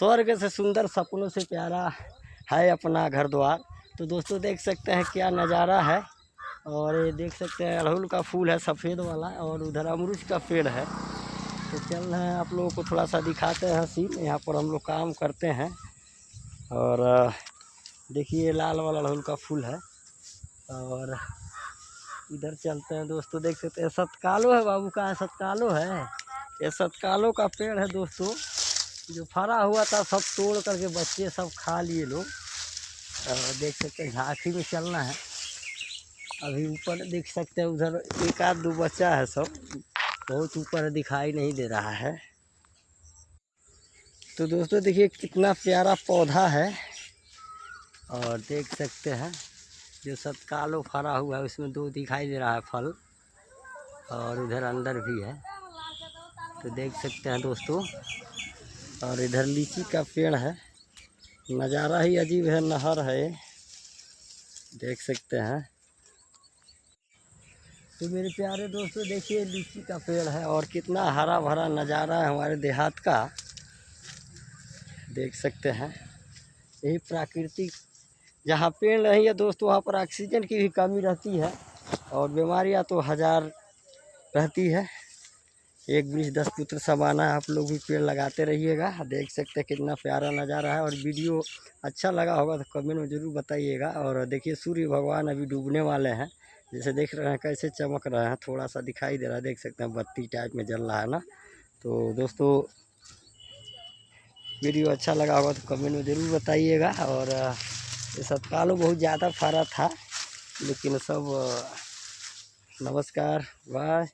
स्वर्ग से सुंदर, सपनों से प्यारा है अपना घर द्वार। तो दोस्तों देख सकते हैं क्या नज़ारा है। और ये देख सकते हैं अड़हुल का फूल है सफ़ेद वाला, और उधर अमरूद का पेड़ है। तो चल रहे हैं आप लोगों को थोड़ा सा दिखाते हैं सीन। यहाँ पर हम लोग काम करते हैं। और देखिए लाल वाला अड़हुल का फूल है। और इधर चलते हैं दोस्तों, देख सकते हैं सतकालो है बाबू का, सतकालो है। ये सतकालो का पेड़ है दोस्तों, जो फरा हुआ था सब तोड़ करके बच्चे सब खा लिए लोग। देख सकते हैं झांकी में चलना है। अभी ऊपर देख सकते हैं उधर एक आध दो बच्चा है, सब बहुत ऊपर दिखाई नहीं दे रहा है। तो दोस्तों देखिए कितना प्यारा पौधा है। और देख सकते हैं जो सतकालो फरा हुआ है उसमें दो दिखाई दे रहा है फल, और उधर अंदर भी है। तो देख सकते हैं दोस्तों। और इधर लीची का पेड़ है, नज़ारा ही अजीब है, नहर है, देख सकते हैं। तो मेरे प्यारे दोस्तों देखिए लीची का पेड़ है, और कितना हरा भरा नज़ारा है हमारे देहात का, देख सकते हैं। यही प्राकृतिक, जहाँ पेड़ नहीं है दोस्तों वहाँ पर ऑक्सीजन की भी कमी रहती है, और बीमारियाँ तो हज़ार रहती है। एक वृक्ष 10 पुत्र समाना है। आप लोग भी पेड़ लगाते रहिएगा। देख सकते हैं कितना प्यारा नज़ारा है। और वीडियो अच्छा लगा होगा तो कमेंट में ज़रूर बताइएगा। और देखिए सूर्य भगवान अभी डूबने वाले हैं, जैसे देख रहे हैं कैसे चमक रहे हैं, थोड़ा सा दिखाई दे रहा है, देख सकते हैं बत्ती टाइप में जल रहा है ना। तो दोस्तों वीडियो अच्छा लगा होगा तो कमेंट में ज़रूर बताइएगा। और ये सतकालो बहुत ज़्यादा फरा था, लेकिन सब नमस्कार, बाय।